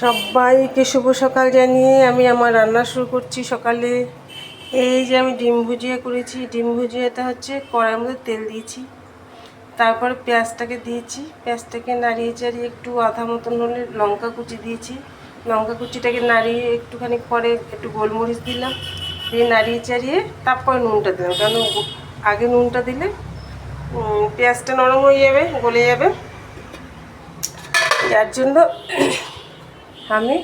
সবাইকে শুভ সকাল জানিয়ে আমি আমার রান্না শুরু করছি। সকালে এই যে আমি ডিম ভুজিয়া করেছি। ডিম ভুজিয়াটা হচ্ছে কড়াইয়ের মধ্যে তেল দিয়েছি, তারপর পেঁয়াজটাকে দিয়েছি। পেঁয়াজটাকে নাড়িয়ে চাড়িয়ে একটু আধা মতন হলে লঙ্কা কুচি দিয়েছি। লঙ্কা কুচিটাকে নাড়িয়ে একটুখানি পরে একটু গোলমরিচ দিলাম, দিয়ে নাড়িয়ে চাড়িয়ে তারপর নুনটা দিলাম, কারণ আগে নুনটা দিলে পেঁয়াজটা নরম হয়ে যাবে, গলে যাবে। যার জন্য আমি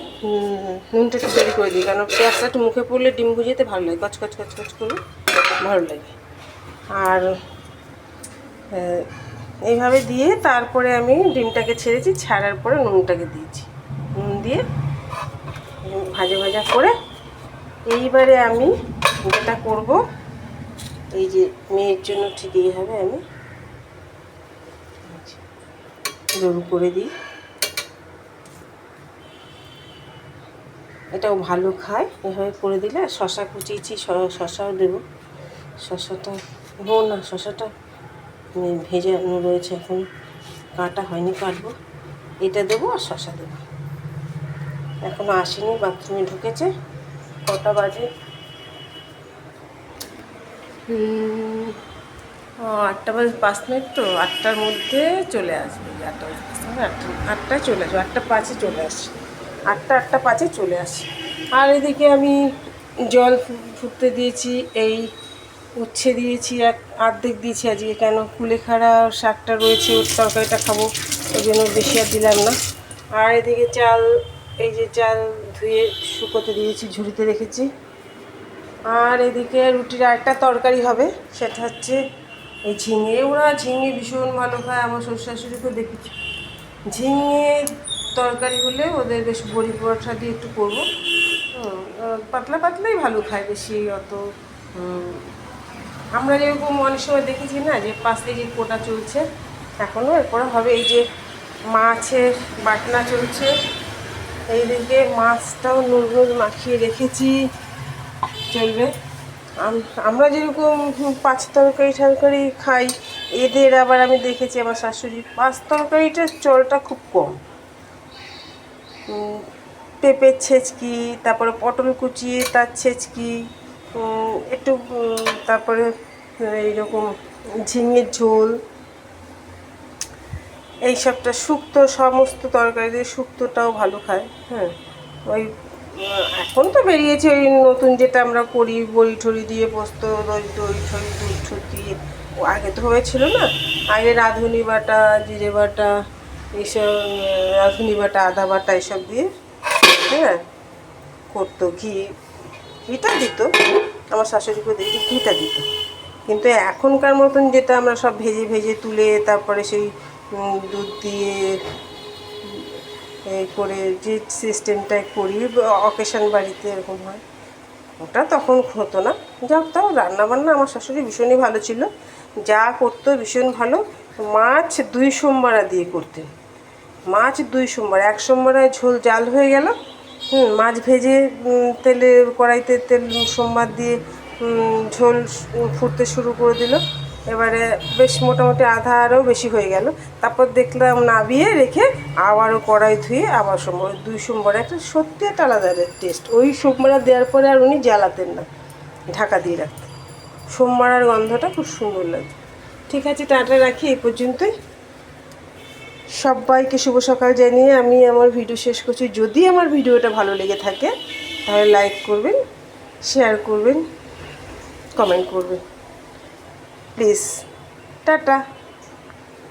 নুনটা একটু দেরি করে দিই, কারণ পেঁয়াজটা একটু মুখে পড়লে ডিম ভুজিয়াতে ভালো লাগে, কচকচ কচকচ করে ভালো লাগে। আর এইভাবে দিয়ে তারপরে আমি ডিমটাকে ছেড়েছি, ছাড়ার পরে নুনটাকে দিয়েছি। নুন দিয়ে ভাজা ভাজা করে এইবারে আমি যেটা করব, এই যে মেয়ের জন্য ঠিক এইভাবে আমি গরু করে দিই। এটাও ভালো খায়, এভাবে করে দিলে। শশা কুচিয়েছি, শশাও দেবো। শশাটা না, শশাটা ভেজানো রয়েছে, এখন কাটা হয়নি, কাটবো। এটা দেবো আর শশা দেবো। এখনও আসেনি, বাথরুমে ঢুকেছে। কটা বাজে? 8টা বাজে 5 মিনিট। তো 8টার মধ্যে চলে আসবে। 8টা বাজে 5 মিনিট, 8টায় চলে আসবে। 8টা 5-এ চলে আসে। 8টা 5-এ চলে আসে। আর এদিকে আমি জল ফুটতে দিয়েছি, এই উচ্ছে দিয়েছি, অর্ধেক দিয়েছি আজকে, কেন কুলেখাড়া শাকটা রয়েছে, ওর তরকারিটা খাবো, ওই জন্য বেশি আর দিলাম না। আর এদিকে চাল, এই যে চাল ধুয়ে শুকোতে দিয়েছি, ঝুড়িতে রেখেছি। আর এদিকে রুটির আরেকটা তরকারি হবে, সেটা হচ্ছে এই ঝিঙে। ওরা ঝিঙে ভীষণ ভালো খায়, আমার শ্বশুর-শাশুড়িকেও দেখেছি। ঝিঙে তরকারি হলে ওদের বেশ বড়ি পরোটা দিয়ে একটু করবো। পাতলা পাতলাই ভালো খায়, বেশি অত। আমরা যেরকম অনেক সময় দেখেছি না, যে পাশ থেকে কোটা চলছে, এখনও এরপরে হবে। এই যে মাছের বাটনা চলছে, এইদিকে মাছটাও নুন মাখিয়ে রেখেছি, চলবে। আমরা যেরকম 5 তরকারি খাই, এদের আবার আমি দেখেছি আমার শাশুড়ি 5 তরকারিটার চলটা খুব কম। পেঁপের ছেঁচকি, তারপরে পটল কুচিয়ে তার ছেঁচকি, একটু তারপরে এইরকম ঝিঙের ঝোল, এইসবটা শুক্তো, সমস্ত তরকারি দিয়ে শুক্তোটাও ভালো খায়। হ্যাঁ, ওই এখন তো বেরিয়েছে ওই নতুন যেটা আমরা করি, বড়ি ঠড়ি দিয়ে, পোস্ত, দই ঠড়ি, দুধ ঠুধ দিয়ে। ও আগে তো হয়েছিল না, আগে রাঁধুনি বাটা, জিরে বাটা, এইসব রাঁধুনি বাটা, আদা বাটা এসব দিয়ে, হ্যাঁ, করতো। ঘিটা দিত, আমার শাশুড়িকে দেখি ঘিটা দিত। কিন্তু এখনকার মতন যেটা আমরা সব ভেজে ভেজে তুলে তারপরে সেই দুধ দিয়ে এই করে যে সিস্টেমটাই করি, অকেশন বাড়িতে এরকম হয়, ওটা তখন হতো না। যাক, তাও রান্নাবান্না আমার শাশুড়ি ভীষণই ভালো ছিল, যা করতো ভীষণ ভালো। মাছ 2 সোমবারা দিয়ে করতেন। মাছ 2 সোমবার, 1 সোমবারে ঝোল জাল হয়ে গেল, মাছ ভেজে তেলে কড়াইতে তেল সোমবার দিয়ে ঝোল ফুটতে শুরু করে দিল। এবারে বেশ মোটামুটি আধা আরও বেশি হয়ে গেল। তারপর দেখলাম নাবিয়ে রেখে আবারও কড়াই ধুয়ে আবার সোমবার, 2 সোমবার একটা সত্যি একটা আলাদা টেস্ট। ওই সোমবার দেওয়ার পরে আর উনি জ্বালাতেন না, ঢাকা দিয়ে রাখতেন। সোমবার আর গন্ধটা খুব সুন্দর লাগে। ঠিক আছে, টাটা, রাখি এই পর্যন্তই। সবাইকে শুভ সকাল জানিয়ে আমি আমার ভিডিও শেষ করছি। যদি আমার ভিডিওটা ভালো লেগে থাকে তাহলে লাইক করবেন, শেয়ার করবেন, কমেন্ট করবেন প্লিজ। টাটা।